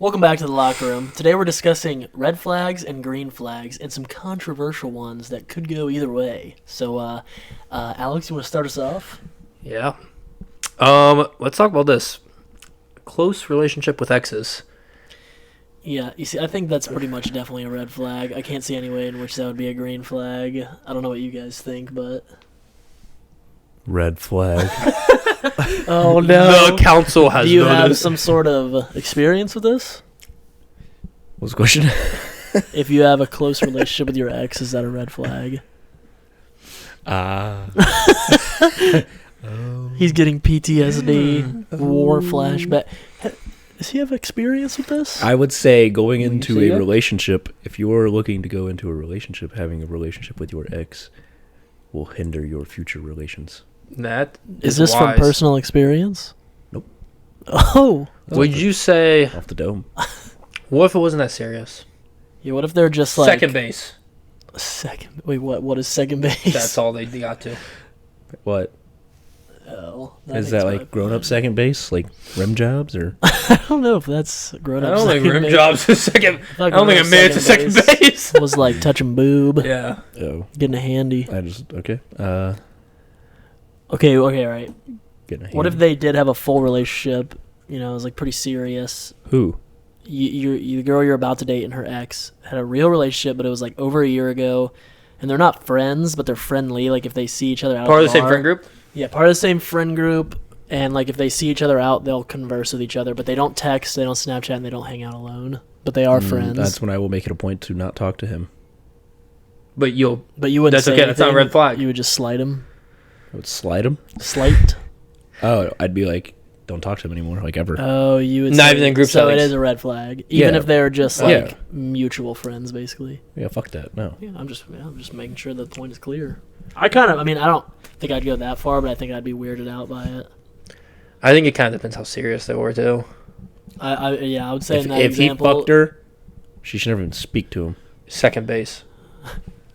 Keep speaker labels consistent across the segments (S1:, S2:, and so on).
S1: Welcome back to the locker room. Today we're discussing red flags and green flags and some controversial ones that could go either way. So, Alex, you want to start us off?
S2: Yeah. Let's talk about this. Close relationship with exes.
S1: Yeah, you see, I think that's pretty much definitely a red flag. I can't see any way in which that would be a green flag. I don't know what you guys think, but...
S3: Red flag.
S1: Oh, no.
S2: The council has
S1: Do you
S2: voted.
S1: have some sort of experience with this?
S3: What's the question?
S1: If you have a close relationship with your ex, is that a red flag? He's getting PTSD, war flashback. Does he have experience with this?
S3: I would say going into
S2: say
S3: a
S2: that?
S3: relationship, if you're looking to go into a relationship, having a relationship with your ex will hinder your future relations.
S2: That
S1: Is this from
S2: wise.
S1: personal experience?
S3: Nope.
S1: Oh.
S2: Would you say...
S3: Off the dome.
S2: What if it wasn't that serious?
S1: Yeah, what if they're just like...
S2: Second base.
S1: Second... Wait, what is second base?
S2: That's all they got to.
S3: What?
S1: Oh,
S3: Is that like grown-up second base? Like rim jobs or?
S1: I don't know if that's grown
S2: I
S1: up
S2: don't think
S1: second
S2: rim
S1: base.
S2: jobs is second. I don't think
S1: grown-up
S2: it made it to second base.
S1: was like touching boob,
S2: Yeah.
S3: Oh,
S1: getting a handy.
S3: I just, okay.
S1: Okay, right.
S3: Getting a hand.
S1: What if they did have a full relationship? You know, it was like pretty serious.
S3: Who?
S1: You the girl you're about to date and her ex had a real relationship, but it was like over a year ago, and they're not friends, but they're friendly. Like if they see each other out,
S2: Part
S1: at
S2: of the same
S1: bar-
S2: friend group?
S1: Yeah, part of the same friend group, and like if they see each other out, they'll converse with each other, but they don't text, they don't Snapchat, and they don't hang out alone. But they are friends.
S3: That's when I will make it a point to not talk to him.
S2: But you'll...
S1: But you wouldn't.
S2: That's
S1: say
S2: okay, that's not a
S1: anything.
S2: red flag.
S1: You would just slight him.
S3: I would slide him.
S1: Slight.
S3: Oh, I'd be like, don't talk to him anymore, like ever.
S1: Oh, you would.
S2: Not
S1: say,
S2: even in group
S1: So it
S2: settings.
S1: is a red flag, even
S3: Yeah.
S1: if they're just
S3: Yeah.
S1: like mutual friends, basically.
S3: Yeah, fuck that. No.
S1: Yeah, I'm just making sure the point is clear. I don't think I'd go that far, but I think I'd be weirded out by it.
S2: I think it kind of depends how serious they were, too.
S1: I would say
S3: If,
S1: in that
S3: if
S1: example.
S3: he fucked her, she should never even speak to him.
S2: Second base.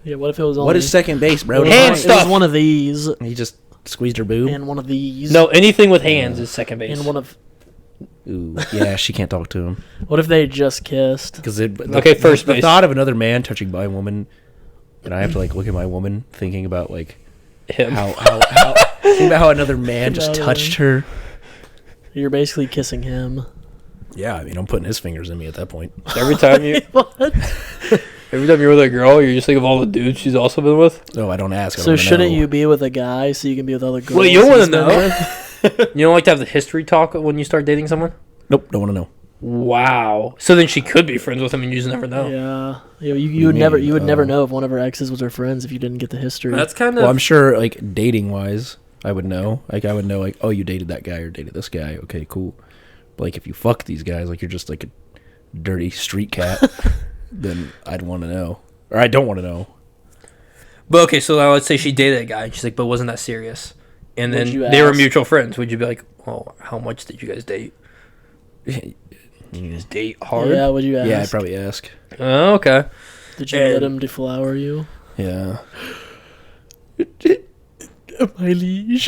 S1: Yeah, what if it was only
S3: What is second base, bro?
S1: What if
S2: Hand
S1: it was
S2: stuff.
S1: one of these
S3: He just squeezed her boob.
S1: and one of these?
S2: No, anything with hands is second base.
S1: and one of.
S3: Ooh, yeah, she can't talk to him.
S1: What if they just kissed?
S3: Because
S2: first
S3: the
S2: base.
S3: thought of another man touching my woman, and I have to like look at my woman, thinking about like
S2: Him.
S3: how think about how another man just
S1: Another
S3: touched her.
S1: You're basically kissing him.
S3: Yeah, I mean, I'm putting his fingers in me at that point.
S2: Every time you're with a girl, you're just think of all the dudes she's also been with.
S3: No, I don't ask. I
S1: So
S3: wanna
S1: shouldn't
S3: know.
S1: you be with a guy so you can be with other girls?
S2: Well, you want
S1: he's
S2: to
S1: been
S2: know.
S1: with?
S2: You don't like to have the history talk when you start dating someone?
S3: Nope, don't want to know.
S2: Wow. So then she could be friends with him and you just never know.
S1: Yeah. You would never.
S3: mean?
S1: You would never know if one of her exes was her friends if you didn't get the history.
S2: That's kind of...
S3: Well, I'm sure, like dating wise, I would know. Like, I would know, like, oh, you dated that guy or dated this guy. Okay, cool. But like, if you fuck these guys, like, you're just like a dirty street cat, then I'd want to know, or I don't want to know.
S2: But okay, so now let's say she dated a guy and she's like, but wasn't that serious? And
S1: Would
S2: then
S1: you
S2: they were
S1: ask?
S2: mutual friends. Would you be like, oh, how much did you guys date? Did you guys date hard?
S1: Yeah. Would you ask?
S3: Yeah, I'd probably ask.
S2: Oh, okay.
S1: Did you
S2: And-
S1: let him deflower you?
S3: Yeah.
S1: My liege.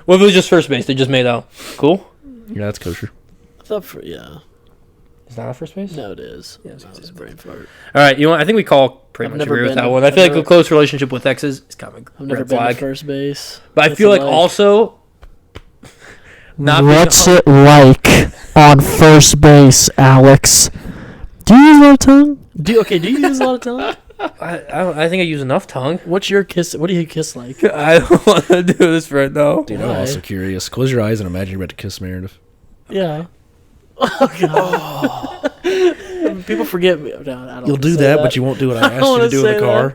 S2: What if it was just first base? They just made out. Cool?
S3: Yeah, that's kosher.
S1: Yeah.
S2: It's not a first base?
S1: No, it is.
S2: Yeah,
S1: That was a brain fart.
S2: All right, you know what? I think we call pretty
S1: I've
S2: much
S1: never
S2: agree with
S1: been
S2: that
S1: to-
S2: one. I
S1: I've
S2: feel like
S1: never-
S2: a close relationship with exes is kind of
S1: I've never
S2: red
S1: been
S2: flag.
S1: to first base.
S2: But I
S1: What's
S2: feel
S1: it
S2: like also... Not
S1: What's
S2: being,
S1: it like on first base, Alex? Do you use a lot of tongue? Do you use a lot of tongue?
S2: I think I use enough tongue.
S1: What's your kiss? What do you kiss like?
S2: I don't want to do this right now.
S3: Dude, I'm
S1: Why?
S3: also curious. Close your eyes and imagine you're about to kiss Meredith.
S1: Yeah. Oh god. People forget me. No, I don't
S3: You'll
S1: wanna
S3: do
S1: say
S3: that, but you won't do what I asked you to
S1: wanna
S3: do in
S1: say
S3: the car.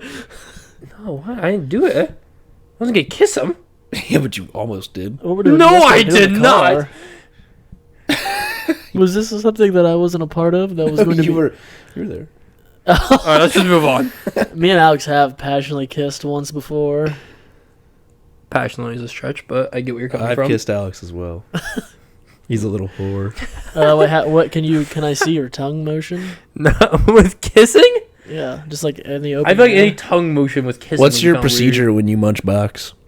S2: No, what? I didn't do it. I wasn't going to kiss him.
S3: Yeah, but you almost did.
S1: What we're doing
S2: No,
S1: this,
S2: I
S1: we're doing
S2: did
S1: the
S2: not.
S1: car. Was this something that I wasn't a part of? That was going to
S3: you
S1: be.
S3: were there.
S2: All right, let's just move on.
S1: Me and Alex have passionately kissed once before.
S2: Passionately is a stretch, but I get where you're coming
S3: I've
S2: from.
S3: kissed Alex as well. He's a little whore.
S1: What can I see your tongue motion?
S2: No, with kissing?
S1: Yeah, just like in the open.
S2: I feel like
S1: air.
S2: any tongue motion with kissing.
S3: What's
S2: would
S3: your
S2: become
S3: procedure when you munch box?
S2: weird.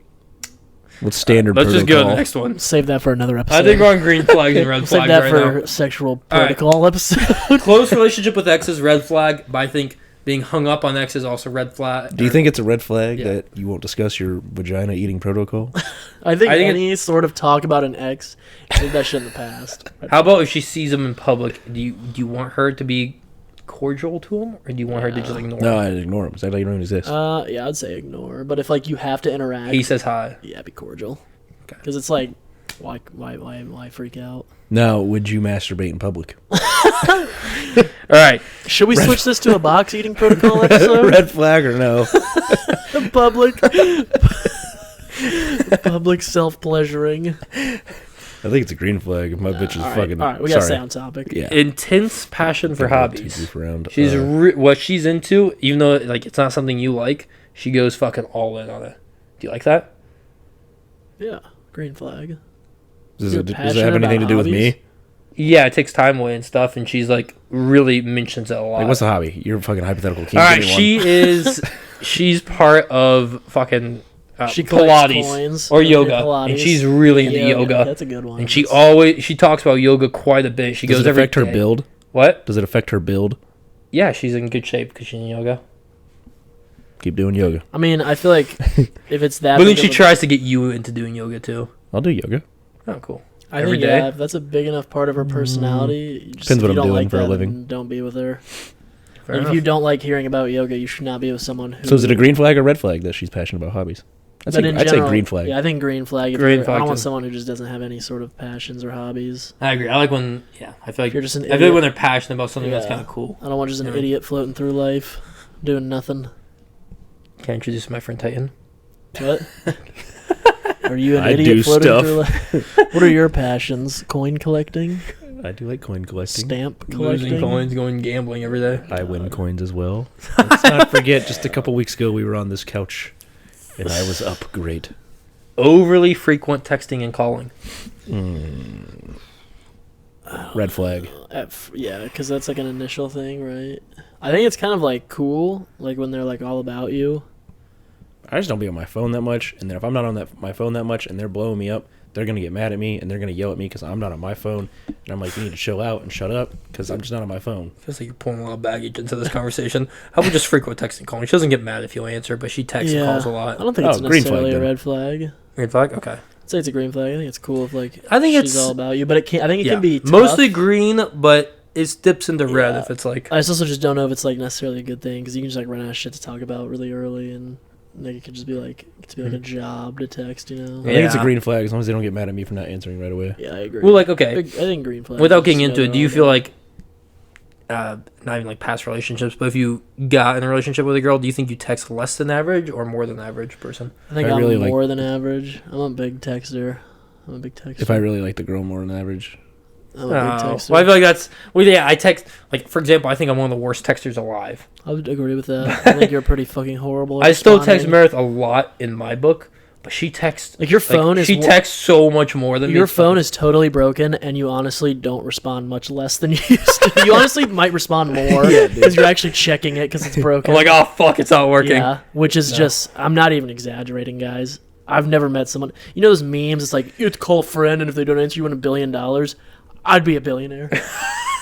S3: What's standard
S2: Let's just go to the
S3: protocol?
S2: next one.
S1: Save that for another episode.
S2: I think we're on green flags and red
S1: Save
S2: flags
S1: that
S2: right
S1: for
S2: now.
S1: sexual
S2: All right.
S1: protocol episode.
S2: Close relationship with exes, red flag. But I think being hung up on exes also red flag.
S3: Do you think it's a red flag
S2: Yeah.
S3: that you won't discuss your vagina eating protocol?
S1: I think
S2: I think
S1: any sort of talk about an ex, leave that shit in the past.
S2: How about if she sees him in public? Do you want her to be cordial to him, or do you want her to just ignore
S3: No,
S2: him?
S3: I'd ignore him. It's like you don't even exist.
S1: Yeah, I'd say ignore. But if like you have to interact,
S2: He says hi.
S1: yeah, be cordial.
S2: Okay.
S1: Because it's like, why freak out?
S3: Now, would you masturbate in public?
S2: All right.
S1: Should we switch this to a box eating protocol episode?
S3: Red flag or no?
S1: Public, public self-pleasuring.
S3: I think it's a green flag. If my bitch is fucking.
S1: All right, we got to
S3: sorry.
S1: stay on topic.
S3: Yeah.
S2: Intense passion for hobbies.
S3: Goof around.
S2: She's what she's into, even though like it's not something you like. She goes fucking all in on it. Do you like that?
S1: Yeah, green flag.
S3: does
S1: you're
S3: it have
S1: passionate
S3: anything to
S1: about
S3: do with
S1: hobbies?
S3: me?
S2: Yeah, it takes time away and stuff, and she's like really mentions it a lot.
S3: Like, what's the hobby? You're fucking hypothetical. Can
S2: all
S3: you
S2: right,
S3: give me one?
S2: she's part of fucking
S1: She collects
S2: Pilates
S1: coins
S2: or
S1: and
S2: yoga,
S1: Pilates.
S2: and she's really into yoga.
S1: That's a good one.
S2: And she talks about yoga quite a bit. She
S3: Does
S2: goes
S3: it
S2: every
S3: affect her
S2: day.
S3: build?
S2: What?
S3: Does it affect her build?
S2: Yeah, she's in good shape because she's in yoga.
S3: Keep doing yoga.
S1: I mean, I feel like if it's that,
S2: But then
S1: big
S2: she
S1: of a-
S2: tries to get you into doing yoga too.
S3: I'll do yoga.
S2: Oh, cool.
S1: I
S2: every
S1: think
S2: day?
S1: yeah, if that's a big enough part of her personality, just,
S3: Depends what
S1: if you
S3: I'm
S1: don't
S3: doing
S1: like
S3: for a
S1: that,
S3: living.
S1: then don't be with her.
S2: Fair
S1: Like, if
S2: enough.
S1: you don't like hearing about yoga, you should not be with someone who.
S3: So is it a green flag or red flag that she's passionate about hobbies? I'd
S1: But in
S3: say
S1: general,
S3: green flag.
S1: Yeah, I think green flag. If
S2: Green
S1: you're-
S2: flag
S1: I don't want
S2: too.
S1: someone who just doesn't have any sort of passions or hobbies.
S2: I agree. I like when I feel like
S1: If you're just an
S2: I feel like
S1: idiot.
S2: when they're passionate about something that's
S1: Yeah.
S2: kind of cool.
S1: I don't want just an
S2: Yeah.
S1: idiot floating through life, doing nothing.
S2: Can I introduce my friend Titan?
S1: What? Are you an
S3: I do
S1: idiot floating
S3: stuff.
S1: through life? What are your passions? Coin collecting,
S3: I do like coin collecting.
S1: stamp
S2: Losing
S1: collecting.
S2: coins, going gambling every day.
S3: I win coins as well. Let's not forget, just a couple weeks ago, we were on this couch, and I was up great.
S2: Overly frequent texting and calling.
S3: Red flag.
S1: Yeah, because that's like an initial thing, right? I think it's kind of like cool, like when they're like all about you.
S3: I just don't be on my phone that much, and then if I'm not on my phone that much, and they're blowing me up, they're gonna get mad at me, and they're gonna yell at me because I'm not on my phone, and I'm like, you need to chill out and shut up because I'm just not on my phone.
S2: Feels like you're pulling a lot of baggage into this conversation. How about just frequent texting and calling? She doesn't get mad if you answer, but she texts and calls a
S1: I
S2: lot.
S1: don't think it's
S3: Oh, green flag
S1: necessarily a
S3: then.
S1: red flag.
S2: Green flag? Okay.
S1: I'd say it's a green flag. I think it's cool if like
S2: I think
S1: she's
S2: it's-
S1: all about you, but it can. I think it
S2: Yeah.
S1: can be tough.
S2: Mostly green, but it dips into red
S1: Yeah.
S2: if it's like.
S1: I also just don't know if it's like necessarily a good thing because you can just like run out of shit to talk about really early, and like it could just be like a job to text, you know.
S3: I think it's a
S2: Yeah.
S3: green flag as long as they don't get mad at me for not answering right away.
S1: Yeah, I agree.
S2: Well, like, okay.
S1: I think green flag.
S2: Without
S1: is
S2: getting
S1: just
S2: into it,
S1: gotta
S2: do you
S1: go
S2: feel
S1: all
S2: like, not even like past relationships, but if you got in a relationship with a girl, do you think you text less than average or more than average person?
S1: I think
S3: I
S1: I'm
S3: really like-
S1: more than average. I'm a big texter. I'm a big texter.
S3: If I really like the girl more than average,
S1: I'm a big texter.
S2: Well, I feel like that's. Well, yeah, I text. Like, for example, I think I'm one of the worst texters alive.
S1: I would agree with that. I think you're pretty fucking horrible. at
S2: I still text
S1: responding.
S2: Meredith a lot in my book, but she texts.
S1: Like your phone is
S2: She texts so much more than me.
S1: Your
S2: It's
S1: phone
S2: fucking-
S1: is totally broken, and you honestly don't respond much less than you used to. You honestly might respond more because you're actually checking it because it's broken.
S2: I'm like, oh fuck, it's not working.
S1: yeah, which is just. I'm not even exaggerating, guys. I've never met someone. You know those memes? It's like you have to call a friend, and if they don't answer, you win $1 billion. I'd be a billionaire.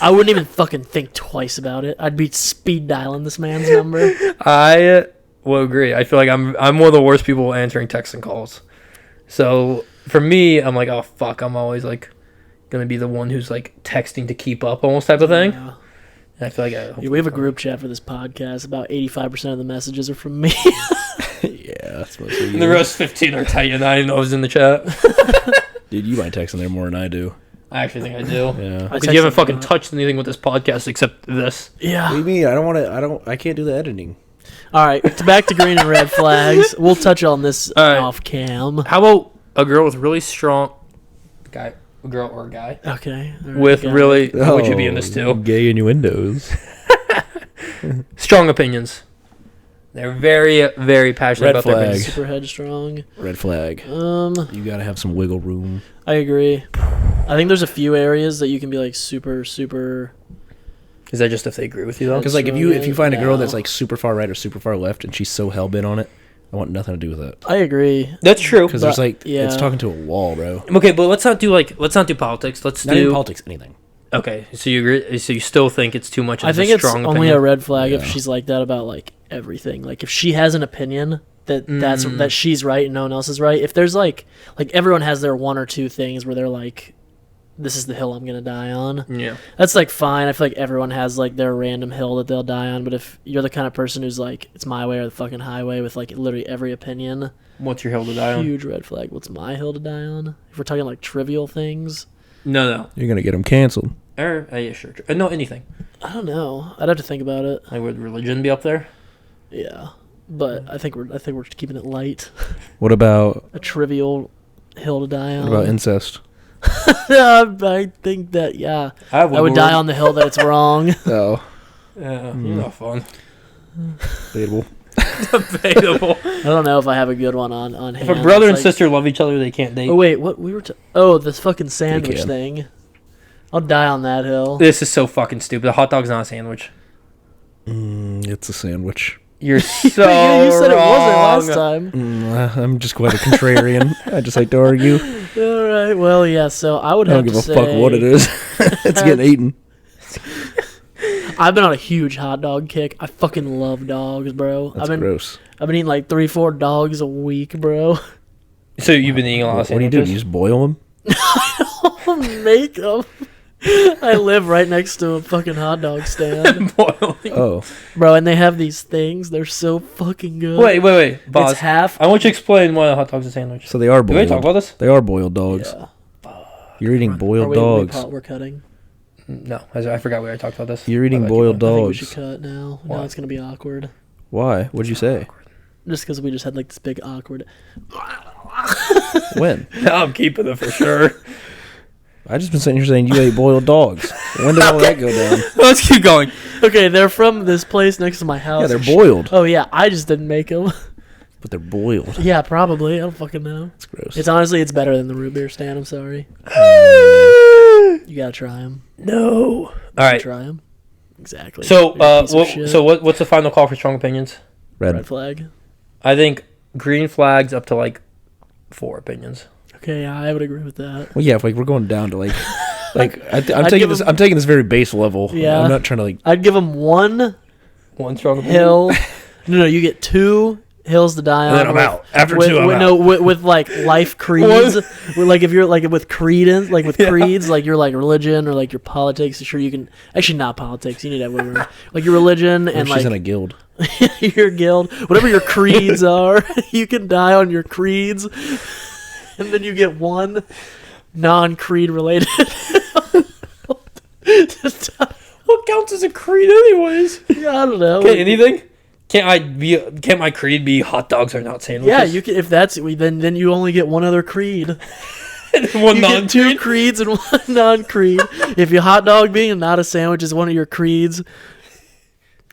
S1: I wouldn't even fucking think twice about it. I'd be speed dialing this man's number.
S2: I will agree. I feel like I'm one of the worst people answering texts and calls. So for me, I'm like, oh fuck, I'm always like gonna be the one who's like texting to keep up, almost type of thing.
S1: Yeah.
S2: And I feel like
S1: Yeah, we have a group chat for this podcast. About 85% of the messages are from me.
S3: yeah, that's mostly you.
S2: And the rest 15 are Titan. I didn't know I was in the chat.
S3: Dude, you might text in there more than I do.
S2: I actually think I do.
S3: Yeah.
S1: I
S2: Because you haven't
S1: texted
S2: fucking
S1: them.
S2: touched anything with this podcast except this.
S3: What do
S1: Yeah.
S3: you mean? I don't want to. I can't do the editing.
S1: All right. Back to green and red flags. We'll touch on this
S2: All right.
S1: off cam.
S2: How about a girl with really strong guy, a girl or a guy
S1: Okay. all right,
S2: with
S1: got it.
S2: really? Would you be in this too?
S3: Gay innuendos.
S2: Strong opinions. They're very, very passionate
S3: Red
S2: about their
S3: flag.
S2: opinions.
S1: Super headstrong.
S3: Red flag. You gotta have some wiggle room.
S1: I agree. I think there's a few areas that you can be like super.
S2: Is that just if they agree with you though?
S3: Because like if you find a girl
S1: No.
S3: that's like super far right or super far left and she's so hell bent on it, I want nothing to do with it.
S1: I agree.
S2: That's true.
S3: Because there's like,
S1: yeah.
S3: it's talking to a wall, bro.
S2: Okay, but let's not do politics. Let's
S3: Not
S2: do
S3: even politics, anything.
S2: Okay, so you agree? So you still think it's too much of
S1: I think
S2: a
S1: it's
S2: strong
S1: only
S2: opinion?
S1: a red flag if
S3: Yeah.
S1: she's like that about like everything. Like if she has an opinion that she's right and no one else is right. If there's like everyone has their one or two things where they're like, this is the hill I'm gonna die on.
S2: Yeah.
S1: That's like fine. I feel like everyone has like their random hill that they'll die on. But if you're the kind of person who's like, it's my way or the fucking highway with like literally every opinion,
S2: What's your hill to die on?
S1: huge red flag. What's my hill to die on? If we're talking like trivial things,
S2: No.
S3: You're going to get them canceled.
S2: Yeah, sure. No, anything.
S1: I don't know. I'd have to think about it.
S2: Like, would religion be up there?
S1: Yeah, but I think we're keeping it light.
S3: What about
S1: A trivial hill to die on.
S3: what about incest?
S1: I think that I would die on the hill that it's wrong.
S3: Oh,
S2: Yeah, you're not fun.
S3: debatable.
S2: Debatable.
S1: I don't know if I have a good one on
S2: If
S1: hand.
S2: a brother and
S1: It's like-
S2: sister love each other, they can't date.
S1: Oh wait, what we were? This fucking sandwich
S3: can.
S1: thing. I'll die on that hill.
S2: This is so fucking stupid. A hot dog's not a sandwich.
S3: It's a sandwich.
S2: You're so
S1: Yeah, you said it
S2: wrong.
S1: wasn't last time.
S3: I'm just quite a contrarian. I just like to argue.
S1: All right. Well, yeah. So I would
S3: I
S1: have
S3: don't
S1: to
S3: give a fuck what it is. It's getting eaten.
S1: I've been on a huge hot dog kick. I fucking love dogs, bro.
S3: That's
S1: I've
S3: gross.
S1: been eating like 3-4 dogs a week, bro.
S2: So you've been eating a lot of
S3: What do you do?
S2: sandwiches?
S3: You just boil them?
S1: Make them. I live right next to a fucking hot dog stand,
S2: Boiling.
S3: Oh,
S1: bro, and they have these things. They're so fucking good.
S2: Wait. Boz,
S1: It's half.
S2: I want you to explain why a hot dog's a sandwich.
S3: so they are
S2: Did we talk
S3: boiled.
S2: about this?
S3: They are boiled dogs.
S1: Yeah.
S3: You're eating
S1: Or
S3: boiled dogs.
S1: we're cutting.
S2: No, I forgot we already talked about this.
S3: You're eating
S2: I'll let
S3: boiled
S2: you
S1: I think we should
S3: dogs.
S1: cut now.
S2: Why?
S1: Now it's gonna be awkward.
S3: Why? What'd you say?
S1: Just because we just had like this big awkward.
S3: When?
S2: go. I'm keeping it for sure.
S3: I just been sitting here saying you ate boiled dogs. When did all that go down?
S2: Let's keep going.
S1: Okay, they're from this place next to my house.
S3: Yeah, they're boiled,
S1: Oh yeah, I just didn't make them.
S3: but they're boiled.
S1: Yeah, probably. I don't fucking know.
S3: It's gross.
S1: It's honestly, it's better than the root beer stand. I'm sorry. You gotta try them.
S2: No. All right.
S1: Try them. Exactly.
S2: So,
S1: You're a piece of shit.
S2: what's the final call for strong opinions?
S3: Red.
S1: Red flag.
S2: I think green flags up to like 4 opinions.
S1: Okay, yeah, I would agree with that.
S3: Well, yeah, if like we're going down to like I'm
S1: I'd
S3: taking
S1: give
S3: this.
S1: 'em-
S3: I'm taking this very base level.
S1: Yeah.
S3: I'm not trying to like.
S1: I'd give them one
S2: One strong opinion.
S1: hill. No, you get 2 hills to die on.
S3: And then I'm
S1: with-
S3: out. After
S1: with,
S3: 2, I'm
S1: with,
S3: out.
S1: No, with like life creeds. With, like if you're like with creeds, like with creeds, like your like religion or like your politics. Sure, you can actually not politics. You need to have whatever. Like your religion
S3: Or
S1: and
S3: she's
S1: like
S3: in a guild.
S1: your guild, whatever your creeds are. You can die on your creeds, and then you get one non-creed related.
S2: What counts as a creed, anyways?
S1: Yeah, I don't know.
S2: Okay, anything? Can't my creed be hot dogs are not sandwiches?
S1: Yeah, you can. If that's then you only get one other creed.
S2: One
S1: You get 2
S2: non-creed.
S1: creeds and one non-creed. If your hot dog being not a sandwich is one of your creeds,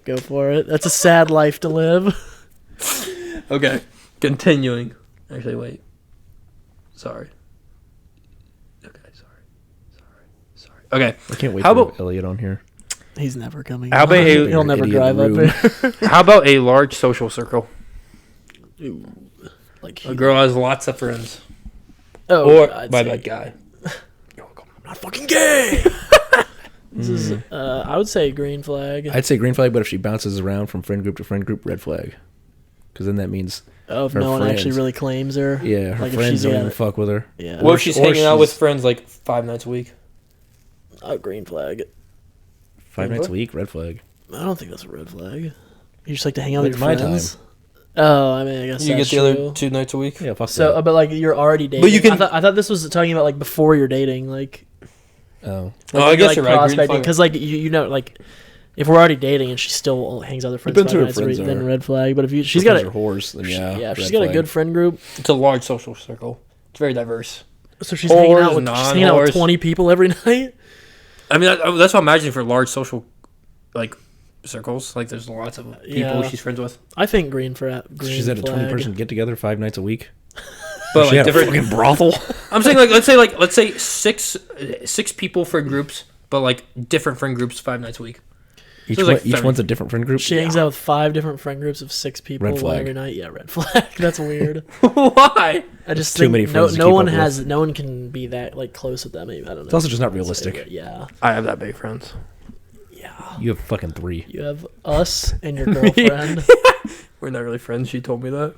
S1: go for it. That's a sad life to live.
S2: Okay, continuing. Actually, wait. Sorry. Okay, sorry. Okay,
S3: I can't wait
S2: How
S3: to
S2: about-
S3: have Elliot on here.
S1: He's never coming.
S2: How about
S1: on.
S2: you-
S1: He'll never
S3: idiot
S1: drive
S3: in the
S1: up
S3: room.
S1: here.
S2: how about a large social circle?
S1: Like
S2: A girl has lots of friends.
S1: oh,
S2: Or
S1: I'd
S2: my
S1: say-
S2: bad guy.
S1: I'm not fucking gay. This is. I would say green flag.
S3: I'd say green flag, but if she bounces around from friend group to friend group, red flag. Because then that means
S1: If
S3: her
S1: no one actually
S3: friends.
S1: really claims her.
S3: yeah, her
S1: Like if
S3: friends
S1: she's
S3: don't
S1: got
S3: even
S1: it.
S3: fuck with her.
S1: Yeah.
S2: What if she's
S3: or
S2: hanging out with
S3: she's-
S2: friends like 5 nights a week?
S1: Green flag.
S3: 5
S2: Green
S3: nights a
S2: flag?
S3: week, red flag.
S1: I don't think that's a red flag. You just like to hang out
S3: When's
S1: with
S3: my
S1: your friends. Oh, I mean, I guess
S2: You
S1: that's
S2: get the
S1: true.
S2: other 2 nights a week?
S3: Yeah, fuck
S1: So,
S3: that.
S1: but like you're already dating.
S2: But you can-
S1: I thought this was talking about like before you're dating, like.
S3: Oh,
S2: Oh, I guess you're right, green
S1: Prospecting,
S2: flag.
S1: because like you know, like if we're already dating and she still hangs out with her friends,
S3: Depends who her
S1: 5 nights a week,
S3: friends
S1: then
S3: are.
S1: red flag. But if she's
S3: Friends
S1: got
S3: are
S1: a
S3: whores, then yeah.
S1: if she's
S3: red
S1: got a
S3: flag.
S1: good friend group,
S2: It's a large social circle. It's very diverse.
S1: so she's hanging out
S2: Whores,
S1: with 20 people every night.
S2: I mean, that's what I'm imagining for large social, like, circles. Like, there's lots of people
S1: Yeah.
S2: she's friends with.
S1: I think green for green.
S3: She's at a
S1: flag.
S3: 20-person get together 5 nights a week.
S2: But
S3: She
S2: like
S3: had a
S2: different.
S3: fucking brothel.
S2: I'm saying let's say six people friend groups, but like different friend groups 5 nights a week.
S3: Each one's a different friend group.
S1: She hangs out with 5 different friend groups of 6 people
S3: Red flag.
S1: every night. Yeah, red flag. That's weird.
S2: Why?
S1: I just
S3: Too
S1: think
S3: many friends to
S1: no
S3: keep
S1: one
S3: up
S1: has no one can be that like close with them. I don't know.
S3: It's also just not realistic.
S1: Yeah.
S2: I have that many friends.
S1: Yeah.
S3: You have fucking 3.
S1: You have us and your girlfriend.
S2: We're not really friends. She told me that.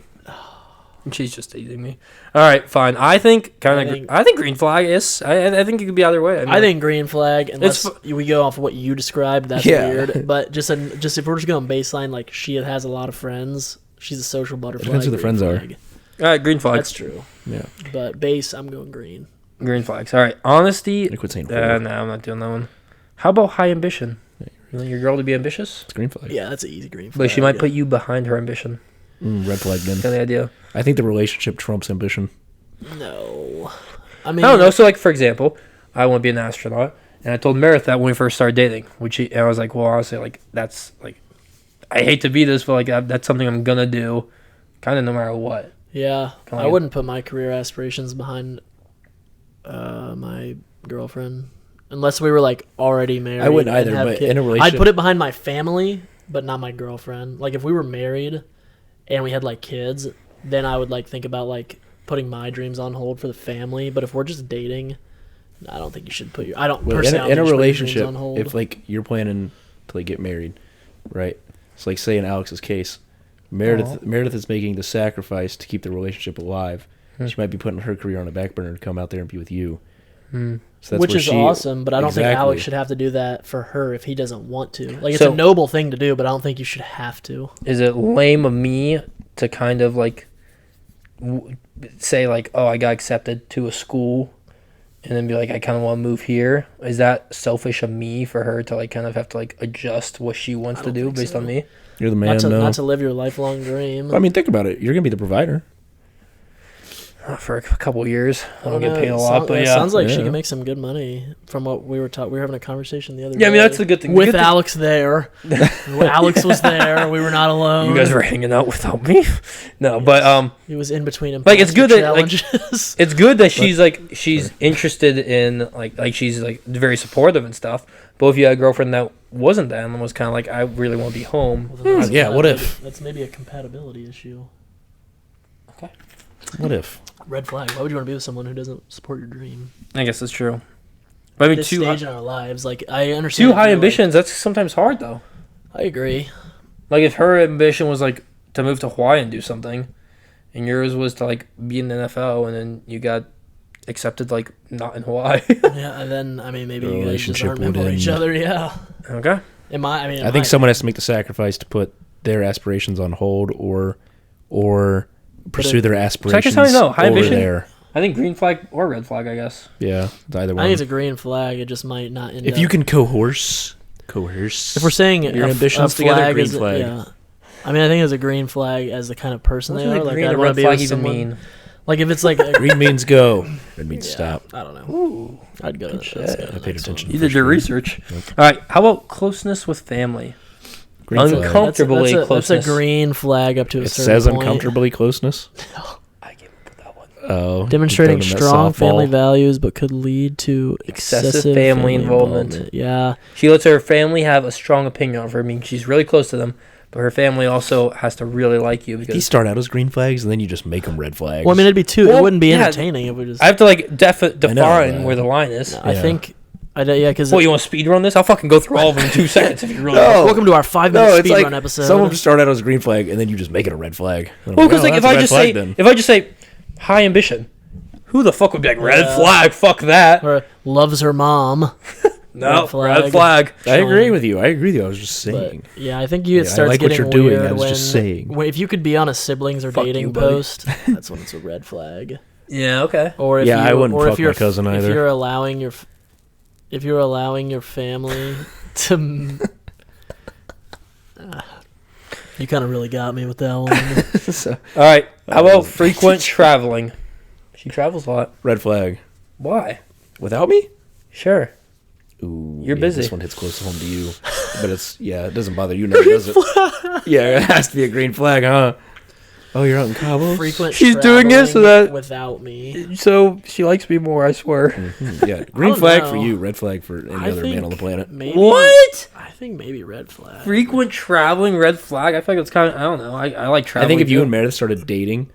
S2: And she's just teasing me. All right, fine. I think green flag is. I think it could be either way.
S1: I think green flag, unless we go off of what you described, that's weird. But just if we're just going baseline, like she has a lot of friends, she's a social butterfly.
S3: Depends who the friends
S1: flag.
S2: All right, green flags.
S1: That's true.
S3: Yeah.
S1: But base, I'm going green.
S2: Green flags. All right, honesty.
S3: I quit saying
S2: No, I'm not doing that one. How about high ambition? You want your girl to be ambitious?
S3: It's green flag.
S1: Yeah, that's an easy green flag.
S2: But she might put you behind her ambition.
S3: Red flag then.
S2: Got the idea?
S3: I think the relationship trumps ambition.
S1: No. I mean,
S2: I don't know. So, like, for example, I want to be an astronaut. And I told Meredith that when we first started dating. And I was like, well, honestly, like, that's, like, I hate to be this, but, like, that's something I'm going to do kind of no matter what.
S1: Yeah.
S2: Kinda
S1: I wouldn't put my career aspirations behind my girlfriend. Unless we were, like, already married.
S3: I wouldn't either, but in a relationship.
S1: I'd put it behind my family, but not my girlfriend. Like, if we were married and we had, like, kids, then I would, like, think about, like, putting my dreams on hold for the family. But if we're just dating, I don't think you should put your... I don't personally
S3: in a
S1: think you should put your
S3: relationship,
S1: dreams on hold.
S3: if, like, you're planning to, like, get married, right? It's like, say in Alex's case, Meredith is making the sacrifice to keep the relationship alive. She might be putting her career on a back burner to come out there and be with you.
S1: So which is awesome, but I don't think Alex should have to do that for her if he doesn't want to. Like, it's a noble thing to do, but I don't think you should have to.
S2: Is it lame of me to kind of, like, say, like, oh, I got accepted to a school, and then be like, I kind of want to move here? Is that selfish of me for her to, like, kind of have to, like, adjust what she wants to do based on me?
S3: You're the man,
S1: not to live your lifelong dream.
S3: I mean, think about it. You're going to be the provider.
S2: For a couple years. I don't get paid a lot, but
S1: it
S2: yeah.
S1: sounds like she can make some good money from what we were taught. We were having a conversation the other day.
S2: Yeah, I mean, that's the good thing.
S1: With Alex there. Alex was there. We were not alone.
S2: You guys were hanging out without me? No, but...
S1: He was in between
S2: like, it's good that, like, it's good that she's interested in, like she's, like, very supportive and stuff. But if you had a girlfriend that wasn't that and was kind of like, I really want to be home.
S3: Yeah, what if?
S1: That's maybe a compatibility issue.
S2: Okay.
S3: What if?
S1: Red flag. Why would you want to be with someone who doesn't support your dream?
S2: I guess that's true. But I mean,
S1: this stage in our lives, like, I understand.
S2: Too high ambitions, that's sometimes hard, though.
S1: I agree.
S2: Like, if her ambition was, like, to move to Hawaii and do something, and yours was to, like, be in the NFL, and then you got accepted, like, not in Hawaii.
S1: Yeah, and then, I mean, maybe you guys just aren't meant for each other, yeah.
S2: Okay.
S3: I think someone has to make the sacrifice to put their aspirations on hold or pursue their aspirations.
S2: So I guess how high ambition.
S3: There.
S2: I think green flag or red flag, I guess.
S3: Yeah, either one.
S1: I think it's a green flag. It just might not end
S3: if you can coerce. If
S1: we're saying
S3: your ambitions together, green flag.
S1: Yeah. I mean, I think it's a green flag as the kind of person they are.
S2: Like,
S1: green
S2: and red flag even mean?
S1: Like, if it's like
S3: green means go, red means stop.
S1: I don't know.
S2: Ooh,
S1: I'd go.
S3: I paid attention.
S2: You did your research. Yep. All right. How about closeness with family?
S3: Green
S2: uncomfortably
S1: closeness. That's a green flag up to a certain point.
S3: It says uncomfortably closeness.
S2: I can't put that one.
S3: Oh,
S1: demonstrating strong family values, but could lead to excessive family involvement. Yeah.
S2: She lets her family have a strong opinion of her. I mean, she's really close to them, but her family also has to really like you. Because
S3: you start out as green flags, and then you just make them red flags.
S1: Well, I mean, it'd be two. It wouldn't be entertaining if we just.
S2: I have to, like, define where the line is.
S1: No, I think. Because
S2: you want to speed run this? I'll fucking go through all of them in 2 seconds if you really
S3: want.
S1: Welcome to our 5-minute speed run episode.
S3: Some of them start out as a green flag, and then you just make it a red flag.
S2: Well, because if I just say high ambition, who the fuck would be like red flag? Fuck that.
S1: Or loves her mom.
S2: No, red flag.
S3: I agree with you. I was just saying.
S1: But, yeah, I think it starts getting what you're
S3: doing.
S1: Weird
S3: I was just saying.
S1: If you could be on a siblings or dating post, that's when it's a red flag.
S2: Yeah. Okay.
S1: Or if
S3: I wouldn't fuck my cousin either.
S1: If you're allowing your family to... you kind of really got me with that one.
S2: All right. How about frequent traveling? She travels a lot.
S3: Red flag.
S2: Why?
S3: Without me?
S2: Sure.
S3: Ooh,
S2: you're busy.
S3: This one hits close to home to you. But it doesn't bother you never, does it? Yeah, it has to be a green flag, huh? Oh, you're out in Cabo?
S2: She's doing it so that
S1: without me.
S2: So she likes me more, I swear.
S3: Mm-hmm. Yeah, green flag for you, red flag for any other man on the planet.
S1: Maybe,
S2: what?
S1: I think maybe red flag.
S2: Frequent traveling, red flag. I feel like it's kind of. I don't know. I like traveling.
S3: I think if you
S2: too.
S3: and Meredith started dating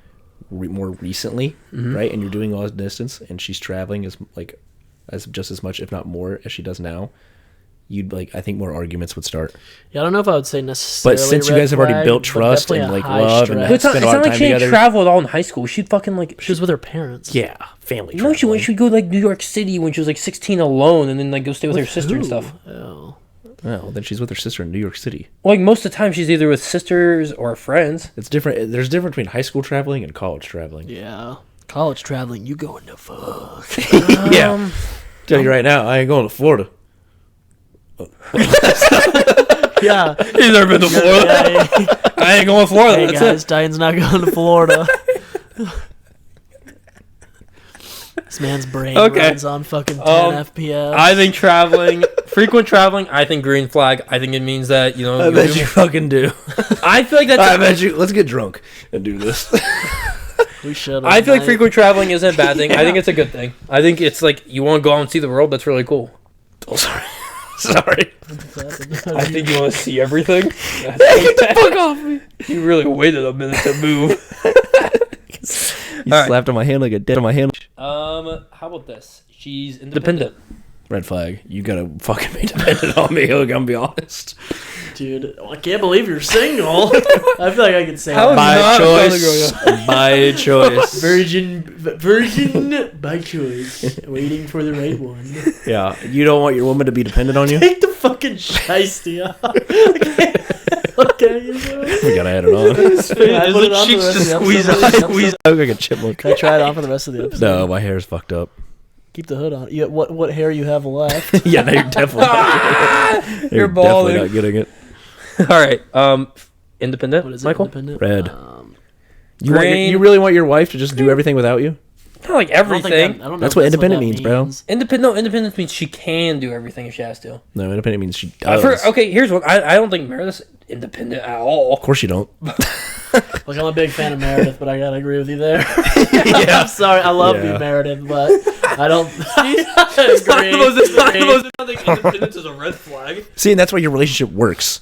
S3: more recently, right, and you're doing all this distance, and she's traveling as just as much, if not more, as she does now, you'd I think more arguments would start.
S1: Yeah, I don't know if I would say necessarily.
S3: But since you
S1: red
S3: guys have already
S1: flag,
S3: built
S1: but
S3: trust
S1: definitely
S3: and
S1: a high
S3: love,
S1: stress.
S3: and
S2: But it's not,
S3: spend
S2: it's
S3: a lot
S2: not
S3: of
S2: like
S3: time
S2: she didn't
S3: together.
S2: travel at all in high school. She'd fucking
S1: She was with her parents.
S3: Yeah, family.
S2: No, she went.
S3: traveling.
S2: She'd go New York City when she was 16 alone, and then go stay with her sister and stuff.
S1: Oh.
S3: Oh, then she's with her sister in New York City.
S2: Well, most of the time she's either with sisters or friends.
S3: It's different. There's a difference between high school traveling and college traveling.
S1: Yeah. College traveling, you going to fuck.
S3: Yeah. Tell you right now, I ain't going to Florida.
S1: Yeah.
S2: He's never been to Florida. I ain't going to Florida.
S1: Hey
S2: That's
S1: guys,
S2: it.
S1: Diane's not going to Florida. This man's brain
S2: Okay.
S1: runs on fucking 10 FPS.
S2: I think traveling, frequent traveling. I think green flag. I think it means that
S3: I bet you fucking do.
S2: I feel like that's.
S3: I bet you. Let's get drunk and do this.
S1: We should.
S2: I feel like frequent traveling isn't a bad thing. I think it's a good thing. I think it's like you want to go out and see the world. That's really cool.
S3: Oh, sorry. Sorry.
S2: I think you want to see everything. Get the fuck off me. You really waited a minute to move.
S3: You
S2: All right.
S3: slapped on my hand like a dead on my hand.
S2: How about this? She's independent.
S3: Red flag. You gotta fucking be dependent on me. Look, I'm gonna be honest.
S1: Dude, I can't believe you're single. I feel like I could say
S2: How
S1: that.
S2: is
S3: By choice. By choice.
S1: Virgin by choice. Waiting for the right one.
S3: Yeah. You don't want your woman to be dependent on you?
S1: Take the fucking shiesty off. Okay, you know.
S3: We gotta add it on.
S1: I put it on for the rest of the episode.
S3: I look like a chipmunk.
S1: Can I try it on for the rest of the episode?
S3: No, my hair's fucked up.
S1: Keep the hood on. Yeah, what hair you have left?
S3: Yeah, no, you're definitely not getting it.
S2: You're
S3: definitely
S2: balding.
S3: not getting it.
S2: All right. Independent.
S1: What is it?
S2: Michael?
S1: Independent?
S3: Red.
S2: Green.
S3: You really want your wife to just do everything without you?
S2: Not like
S1: I don't think
S2: everything.
S1: that- I don't know
S3: That's
S1: if
S3: what
S1: that
S3: independent means, bro.
S2: Independence means she can do everything if she has to.
S3: No, independent means she does.
S2: Okay, here's what I don't think Meredith's independent at all.
S3: Of course you don't.
S1: Like, I'm a big fan of Meredith, but I gotta agree with you there. I'm sorry, I love you,
S3: Yeah.
S1: Meredith, but I don't.
S2: It's not the most. I think independence is a red flag.
S3: See, and that's why your relationship works.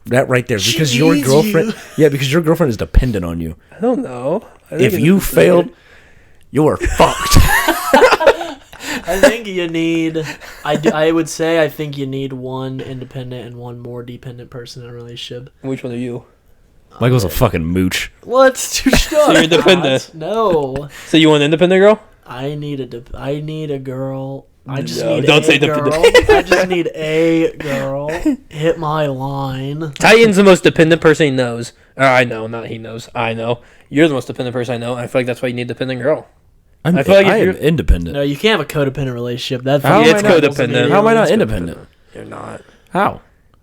S3: That right there,
S1: She
S3: because your
S1: needs
S3: girlfriend.
S1: you.
S3: Yeah, because your girlfriend is dependent on you.
S2: I don't know.
S3: If you failed, you're fucked.
S1: I think you need. I would say I think you need one independent and one more dependent person in a relationship.
S2: Which one are you?
S3: Michael's a fucking mooch.
S1: What? So
S2: you're independent.
S1: No,
S2: So you want an independent girl?
S1: I need a girl. I just
S2: No,
S1: need
S2: don't
S1: a
S2: say
S1: girl.
S2: dependent.
S1: I just need a girl. Hit my line.
S2: Titan's the most dependent person he knows. I know, not he knows. I know. You're the most dependent person I know. And I feel like that's why you need a dependent girl.
S3: I
S2: feel like if
S3: I am
S2: you're-
S3: independent.
S1: No, you can't have a codependent relationship. That
S3: How am
S2: It's
S3: I not-
S2: codependent.
S3: How am I not independent?
S2: You're not.
S3: How?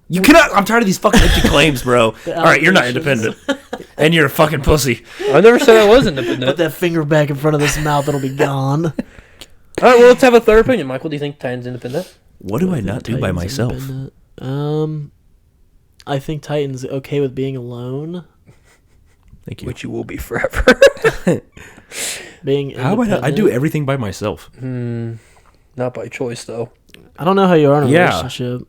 S3: You cannot. I'm tired of these fucking empty claims, bro. All right, you're not independent, and you're a fucking pussy.
S2: I never said I was
S1: Put
S2: independent.
S1: that finger back in front of this mouth, it'll be gone.
S2: All right, well, let's have a third opinion. Michael, do you think Titan's independent?
S3: What do I not do by
S1: Titan's
S3: myself?
S1: independent. I think Titan's okay with being alone.
S3: Thank you.
S2: Which you will be forever.
S1: Being
S3: How am I not? I do
S1: independent.
S3: everything by myself.
S2: Not by choice, though.
S1: I don't know how you are in a
S3: Yeah.
S1: relationship.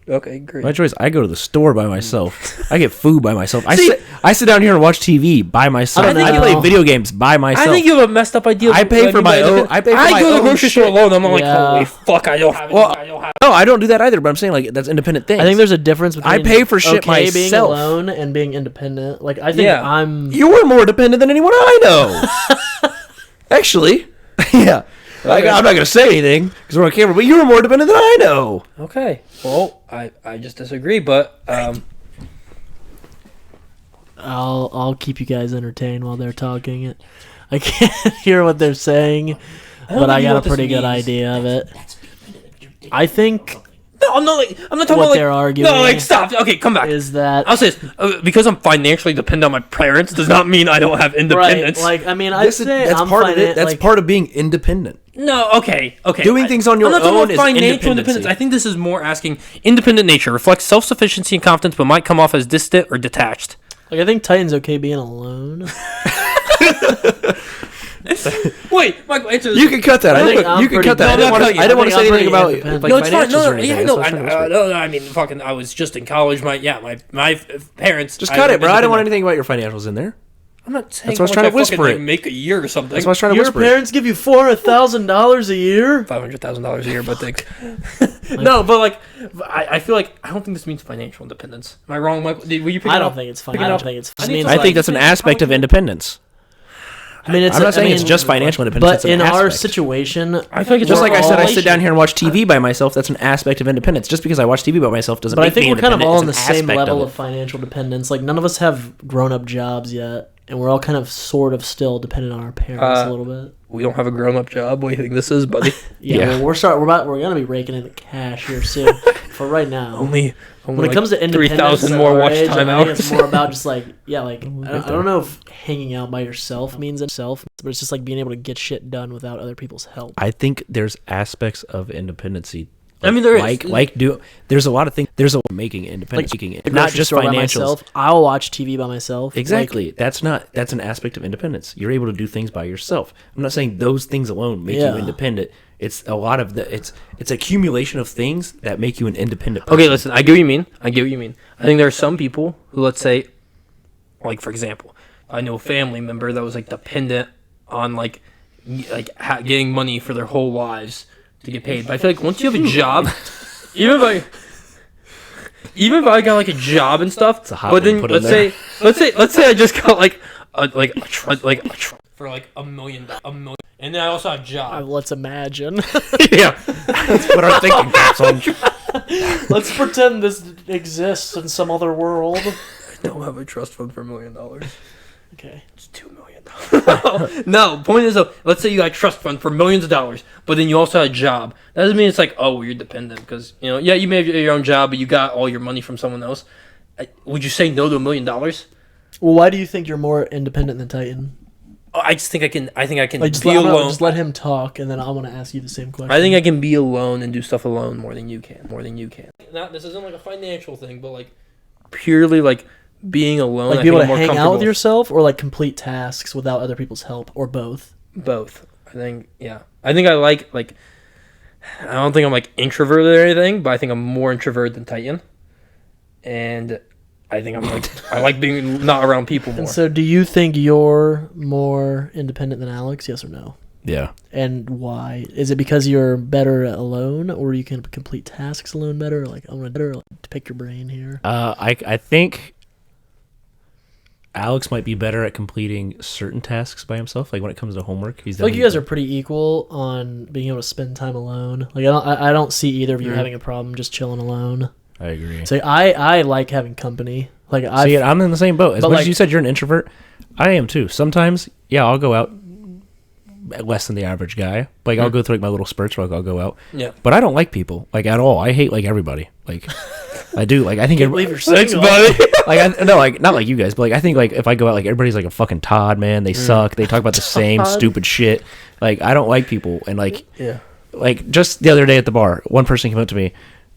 S2: Okay, great.
S3: My choice. I go to the store by myself. I get food by myself. I sit down here and watch TV by myself.
S1: I don't
S3: I
S1: know.
S3: play video games by myself.
S2: I think you have a messed up idea. of
S3: I pay
S2: what
S3: for
S2: mean
S3: my
S2: by
S3: own-
S2: independent.
S3: I pay for my
S2: go to the
S3: own
S2: grocery store
S3: shit.
S2: alone. I'm like,
S1: Yeah.
S2: holy fuck, I don't have.
S3: Well,
S2: I don't have.
S3: No, I don't do that either. But I'm saying like that's independent things.
S1: I think there's a difference between
S3: I pay for shit
S1: okay being
S3: myself.
S1: alone and being independent. Like I think
S2: Yeah.
S1: I'm.
S3: You were more dependent than anyone I know. Actually, yeah. I'm not gonna say anything because we're on camera. But you were more dependent than I know.
S2: Okay. Well, I just disagree, but
S1: I'll keep you guys entertained while they're talking. I can't hear what they're saying, but I
S2: think you know
S1: got a
S2: what this
S1: pretty good
S2: means.
S1: idea of it. I think
S2: no, I'm not talking
S1: what
S2: about like
S1: they're arguing
S2: no, like stop. Okay, come back.
S1: is that
S2: I'll say this because I'm financially dependent on my parents does not mean I don't have
S1: right?
S2: independence.
S1: Like I mean, I'd say
S3: That's
S1: I'm
S3: part of it.
S1: finan-
S3: That's
S1: like,
S3: part of being independent.
S2: No, okay.
S3: Doing things on your
S2: I'm not talking
S3: own
S2: about
S3: is
S2: financial
S3: independency.
S2: independence. I think this is more asking independent nature reflects self-sufficiency and confidence, but might come off as distant or detached.
S1: Like I think Titan's okay being alone.
S2: Wait, Michael, answer this.
S3: You can cut that.
S1: I think I'm
S3: You can
S1: pretty
S3: cut that.
S1: good.
S3: I didn't want to say anything about
S1: independent.
S3: like
S2: No, it's fine.
S3: financials
S2: No,
S3: or anything.
S2: yeah,
S3: That's
S2: no,
S3: what I was trying to whisper.
S2: no, I mean, fucking, I was just in college. My parents.
S3: Just cut it, bro. I didn't want anything about your financials in there.
S2: I'm not saying.
S3: That's why I was trying to whisper it.
S2: Make a year or something.
S3: That's why I was trying to
S1: Your
S3: whisper it.
S1: parents give you $400,000 a year?
S2: $500,000 a year, but no, but like, I feel like I don't think this means financial independence. Am I wrong, Michael? Were you picking
S1: I
S2: up?
S1: don't think it's fine. I don't think it's.
S3: I think that's an aspect of independence.
S1: I mean,
S3: I'm not saying it's just financial independence.
S1: But
S3: it's an
S1: in our
S3: aspect.
S1: situation,
S2: I feel like it's
S3: Just like I said, I
S1: all-
S3: sit down here and watch TV by myself. That's an aspect of independence. Just because I watch TV by myself doesn't
S1: But I
S3: make me
S1: think we're kind of
S3: independent.
S1: all on the
S3: It's an
S1: same
S3: aspect
S1: level
S3: of
S1: of
S3: it.
S1: financial dependence. Like none of us have grown-up jobs yet, and we're all kind of sort of still dependent on our parents a little bit.
S2: We don't have a grown-up job. What do you think this is, buddy?
S1: Yeah, well, we're gonna be raking in the cash here soon. For right now,
S2: only
S1: when it comes to independence,
S2: 3,000 more watch
S1: age,
S2: time
S1: I think it's
S2: hours.
S1: more about just like I don't know if hanging out by yourself means itself, but it's just like being able to get shit done without other people's help.
S3: I think there's aspects of independency.
S2: I mean, there is.
S3: There's a lot of things. There's a making independence,
S1: The
S3: not
S1: grocery
S3: just
S1: store by
S3: financials.
S1: myself. I'll watch TV by myself.
S3: Exactly. That's an aspect of independence. You're able to do things by yourself. I'm not saying those things alone make
S1: Yeah.
S3: you independent. It's a lot of it's accumulation of things that make you an independent person.
S2: Okay, listen. I get what you mean. I think there are some people who, let's say, like for example, I know a family member that was like dependent on getting money for their whole lives to get paid. But I feel like once you have a job, even if I got like a job and stuff,
S3: a hot
S2: but
S3: one
S2: then
S3: put in
S2: let's say I just got like a for like $1 million, and then I also have a job.
S1: Let's imagine.
S3: Yeah, that's what our thinking caps on.
S1: Let's pretend this exists in some other world.
S2: I don't have a trust fund for $1 million.
S1: Okay.
S2: It's $2 million. No, point is though, let's say you got a trust fund for millions of dollars, but then you also have a job. That doesn't mean it's like, oh, you're dependent because you may have your own job, but you got all your money from someone else. Would you say no to $1 million?
S1: Well, why do you think you're more independent than Titan?
S2: I just think I can. I think I can
S1: Like,
S2: be alone.
S1: just let him talk, and then I want to ask you the same question.
S2: I think I can be alone and do stuff alone more than you can. This isn't like a financial thing, but like purely like being alone.
S1: like be able to hang out with yourself, or like complete tasks without other people's help, or both.
S2: Both. I think. Yeah. I think I like. I don't think I'm like introverted or anything, but I think I'm more introverted than Titan. And I think I like being not around people more.
S1: And so, do you think you're more independent than Alex? Yes or no?
S3: Yeah.
S1: And why? Is it because you're better alone, or you can complete tasks alone better? Like, I want to pick your brain here.
S3: I think Alex might be better at completing certain tasks by himself. Like when it comes to homework, he's
S1: Like you guys are pretty equal on being able to spend time alone. Like I don't see either of you having a problem just chilling alone.
S3: I agree.
S1: So I like having company. Like
S3: I'm in the same boat. As
S1: but
S3: much
S1: like-
S3: as you said you're an introvert, I am too. Sometimes, yeah, I'll go out less than the average guy. Like I'll go through like my little spurts where I'll go out.
S2: Yeah.
S3: But I don't like people like at all. I hate like everybody. Like I do. Like I think
S1: can't believe you're
S2: Thanks,
S1: single.
S2: buddy.
S3: like not like you guys, but like I think like if I go out, like everybody's like a fucking Todd, man. They suck. They talk about the same stupid shit. Like I don't like people. And like like just the other day at the bar, one person came up to me,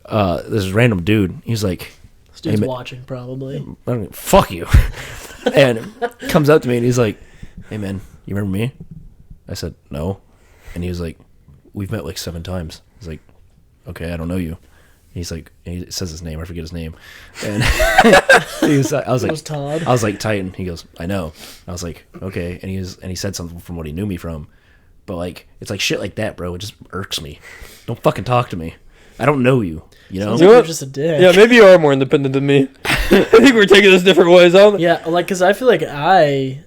S3: this random dude. He's like,
S1: This dude's
S3: Hey,
S1: watching probably.
S3: fuck you. And comes up to me and he's like, hey man, you remember me? I said, no. And he was like, we've met like 7 times. He's like, okay, I don't know you. He's like, he says his name, I forget his name. And I was
S1: It
S3: like,
S1: was Todd.
S3: I was like, Titan. He goes, I know. I was like, okay. And he said something from what he knew me from. But like, it's like shit like that, bro. It just irks me. Don't fucking talk to me. I don't know you. You know?
S1: Sounds
S2: You
S1: like
S2: know
S1: you're
S2: what?
S1: just a dick.
S2: Yeah, maybe you are more independent than me. I think we're taking this different ways.
S1: Yeah, like because I feel like I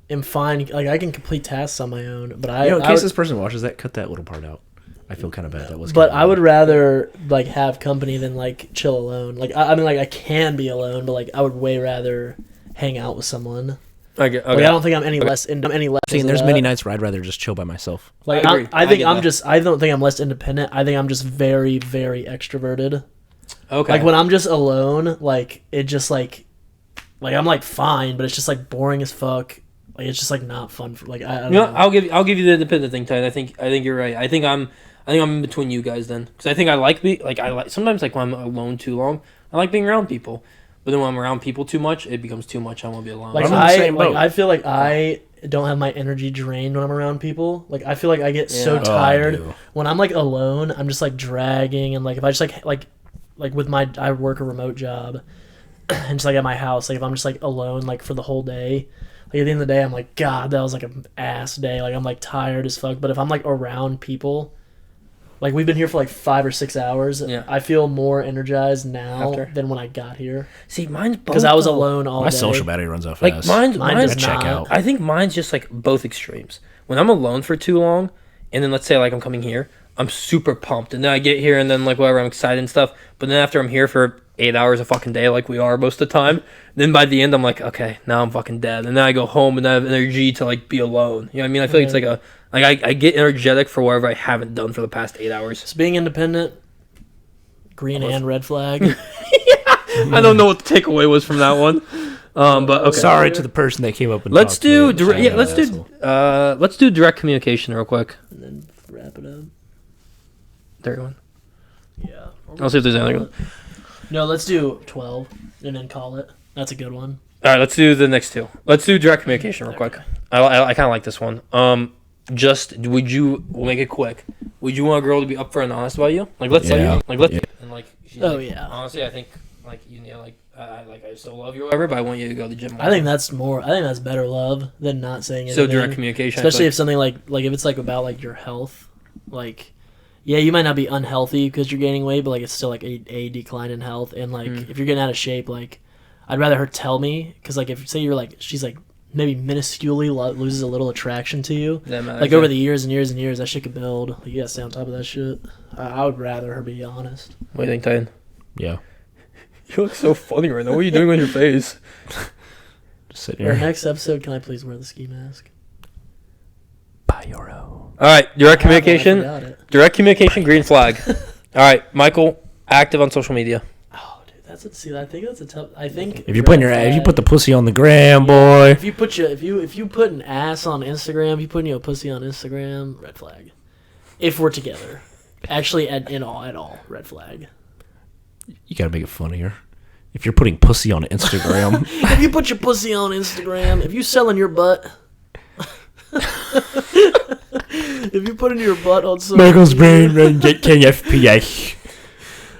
S1: am fine. Like I can complete tasks on my own, but
S3: in
S1: I
S3: case
S1: would,
S3: this person watches that, cut that little part out. I feel kind of bad. That was.
S1: but
S3: kinda
S1: I would
S3: bad.
S1: rather like have company than like chill alone. Like I mean, like I can be alone, but like I would way rather hang out with someone.
S2: Okay.
S1: Like I don't think I'm any less. I'm any less.
S3: See, and
S1: because
S3: there's
S1: of
S3: many
S1: that.
S3: nights where I'd rather just chill by myself.
S1: Like
S2: I agree.
S1: I
S2: I
S1: think
S2: get
S1: I'm
S2: that.
S1: just. I don't think I'm less independent. I think I'm just very, very extroverted.
S2: Okay.
S1: Like when I'm just alone, like it just like I'm like fine, but it's just like boring as fuck. Like it's just like not fun for like I don't know.
S2: I'll give you the independent thing, Ty. I think you're right. I think I'm in between you guys then, because I think I like sometimes like when I'm alone too long, I like being around people, but then when I'm around people too much, it becomes too much. I want to be alone.
S1: Like
S3: I'm in the same boat.
S1: I feel like I don't have my energy drained when I'm around people. Like I feel like I get so
S2: Yeah.
S3: Oh, I
S1: tired
S3: do.
S1: when I'm like alone. I'm just like dragging, and like if I just like with I work a remote job, and just like at my house, like if I'm just like alone like for the whole day, like at the end of the day, I'm like, God, that was like an ass day. Like I'm like tired as fuck. But if I'm like around people, like we've been here for like 5 or 6 hours,
S2: Yeah.
S1: I feel more energized now
S2: After?
S1: than when I got here
S2: See, mine's both.
S1: because I was
S2: though.
S1: alone all
S3: My
S1: day.
S3: social battery runs out
S2: Like
S3: fast.
S2: mine's
S1: Mine
S2: mine's
S1: does
S3: check
S1: not.
S3: out.
S2: I think mine's just like both extremes. When I'm alone for too long, and then let's say like I'm coming here, I'm super pumped, and then I get here, and then like whatever, I'm excited and stuff. But then after I'm here for 8 hours a fucking day, like we are most of the time, then by the end I'm like, okay, now I'm fucking dead, and then I go home and I have energy to like be alone. You know what I mean? I feel like it's like a I get energetic for whatever I haven't done for the past 8 hours.
S1: So being independent, green and red flag.
S2: I don't know what the takeaway was from that one, but okay.
S3: Sorry to the person that came up and
S2: Let's
S3: talked to me
S2: do
S3: and
S2: direct.
S3: said
S2: Yeah,
S3: I'm
S2: let's
S3: an
S2: do.
S3: asshole.
S2: Let's do direct communication real quick.
S1: And then wrap it up.
S2: There one.
S1: Yeah.
S2: I'll see if there's anything.
S1: No, let's do 12 and then call it. That's a good one.
S2: All right, let's do the next two. Let's do direct communication real quick. I kind of like this one. Just we'll make it quick. Would you want a girl to be upfront and honest about you? Like let's
S3: Yeah.
S2: and like. She's
S1: Oh,
S2: like,
S1: yeah.
S2: Honestly, I think like you know like I still love you or whatever, but I want you to go to the gym.
S1: I think that's better love than not saying anything.
S2: so direct communication. I feel
S1: Especially
S2: like-
S1: if something like if it's like about like your health, like yeah, you might not be unhealthy because you're gaining weight, but like it's still like a decline in health, and like if you're getting out of shape, like I'd rather her tell me, because like if say you're like she's like maybe minusculely loses a little attraction to you,
S2: That matters,
S1: like
S2: yeah.
S1: over the years and years and years, that shit could build. Like, you gotta stay on top of that shit. I would rather her be honest.
S2: What do you think, Titan?
S3: Yeah.
S2: You look so funny right now. What are you doing with your face?
S3: Just sitting
S1: Our
S3: here.
S1: next episode, can I please wear the ski mask?
S3: Euro.
S2: All right, direct
S1: I
S2: communication.
S1: forgot it.
S2: Direct communication, green flag. All right, Michael, active on social media.
S1: Oh, dude, that's a see. I think that's a tough. I think
S3: If you put
S1: red
S3: the
S1: flag.
S3: pussy on the gram, boy.
S1: If you put if you put an ass on Instagram, if you put a pussy on Instagram, red flag. If we're together, actually, at all, red flag.
S3: You gotta make it funnier. If you're putting pussy on Instagram,
S1: If you put your pussy on Instagram, if you selling your butt, if you putting your butt on social
S3: Michael's brain run get KFPA.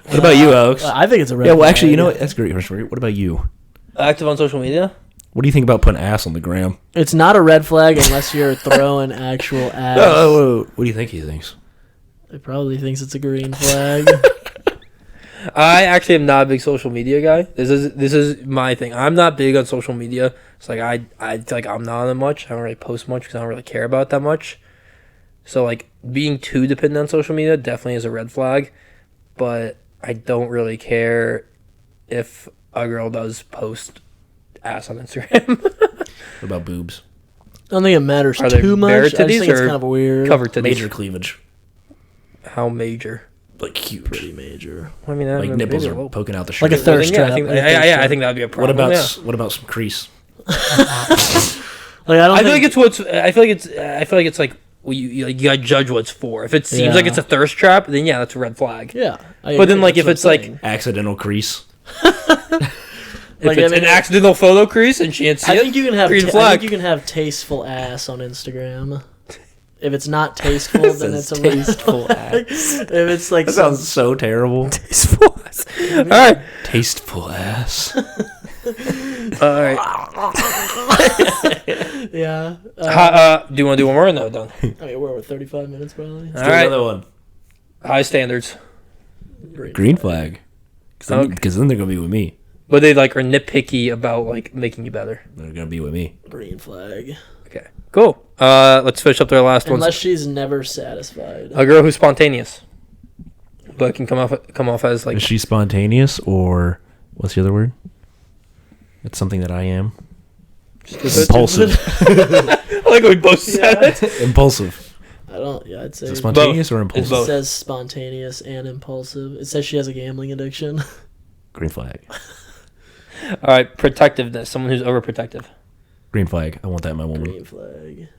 S3: What about you, Alex?
S1: I think it's a red.
S3: Yeah, well,
S1: flag.
S3: actually, you know what? That's great. What about you?
S2: Active on social media.
S3: What do you think about putting ass on the gram?
S1: It's not a red flag unless you're throwing actual ass.
S3: What do you think he thinks?
S1: He probably thinks it's a green flag.
S2: I actually am not a big social media guy. This is my thing. I'm not big on social media. It's like I feel like I'm not on it much. I don't really post much because I don't really care about it that much. So like being too dependent on social media definitely is a red flag. But I don't really care if a girl does post ass on Instagram.
S3: What about boobs?
S1: I don't think it matters
S2: Are they
S1: too much.
S2: bare
S1: I just
S2: titties
S1: think it's
S2: or
S1: kind of weird.
S2: Covered to
S3: Major cleavage.
S2: How major?
S3: Like huge.
S1: Pretty major.
S2: I mean, I
S3: Like
S2: haven't
S3: nipples
S2: been
S3: are
S2: able-
S3: poking out the shirt.
S1: Like a thirst
S2: Yeah,
S1: trap.
S2: I think,
S1: like a thirst
S2: I
S1: trap.
S2: think that'd be a
S3: What
S2: problem.
S3: about
S2: yeah.
S3: what about some crease?
S1: Like I don't.
S2: I feel like
S1: think,
S2: it's what's. I feel like it's like well, you gotta judge what it's for. If it seems
S1: Yeah.
S2: like it's a thirst trap, then yeah, that's a red flag.
S1: Yeah. I
S2: But then,
S1: agree.
S2: like, if
S1: That's what
S2: it's
S1: I'm
S2: like-
S1: saying.
S3: Accidental crease.
S2: If
S1: Like,
S2: it's
S1: I mean,
S2: an accidental photo crease and she can't see
S1: I
S2: it,
S1: think you can have.
S2: green
S1: I
S2: flag.
S1: think you can have tasteful ass on Instagram. If it's not tasteful, then it's a
S3: tasteful
S1: red flag. If it's like
S3: That sounds so terrible.
S2: Tasteful ass. All right,
S3: Tasteful ass.
S2: all right.
S1: yeah.
S2: Do you want to do one more or no? Done.
S1: I mean, we're over 35 minutes probably.
S2: All right.
S3: Another one.
S2: High standards,
S3: Green flag. Because then they're gonna be with me.
S2: but they like are nitpicky about like making you better.
S3: They're gonna be with me.
S1: Green flag.
S2: Okay, cool. Let's finish up their last one.
S1: Unless she's never satisfied.
S2: A girl who's spontaneous, but can come off as like
S3: Is she spontaneous or what's the other word? It's something that I am. Impulsive.
S2: I like how we both said it.
S3: Impulsive.
S1: I don't. Yeah, I'd say
S3: Is it spontaneous or
S1: it
S3: impulsive?
S2: both.
S1: says spontaneous and impulsive. It says she has a gambling addiction.
S3: Green flag.
S2: All right, protectiveness. Someone who's overprotective.
S3: Green flag. I want that in my woman.
S1: Green flag.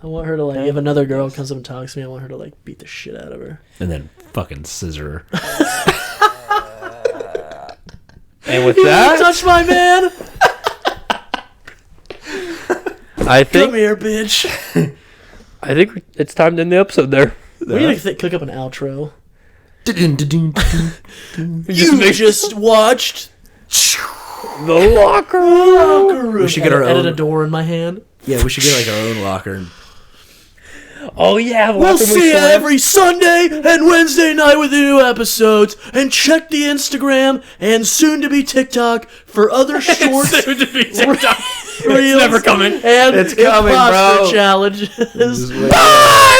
S1: I want her to like. If another girl comes up and talks to me, I want her to like beat the shit out of her.
S3: And then fucking scissor her.
S2: And with
S1: You
S2: that,
S1: touch my man.
S2: all I
S1: Come
S2: think
S1: here, bitch.
S2: it's time to end the episode there.
S1: We need to click up an outro.
S2: Just make
S1: just watched
S2: the locker room.
S3: We should get our
S1: edit a
S3: own.
S1: door in my hand.
S3: Yeah, we should get like our own locker.
S2: Oh yeah,
S1: We'll see you every Sunday and Wednesday night with the new episodes. And check the Instagram and soon to be TikTok for other short
S2: Soon to be TikTok.
S1: reels
S2: It's never coming.
S1: and
S3: It's coming,
S1: imposter
S3: bro.
S1: challenges.
S3: Just wait.
S1: Bye.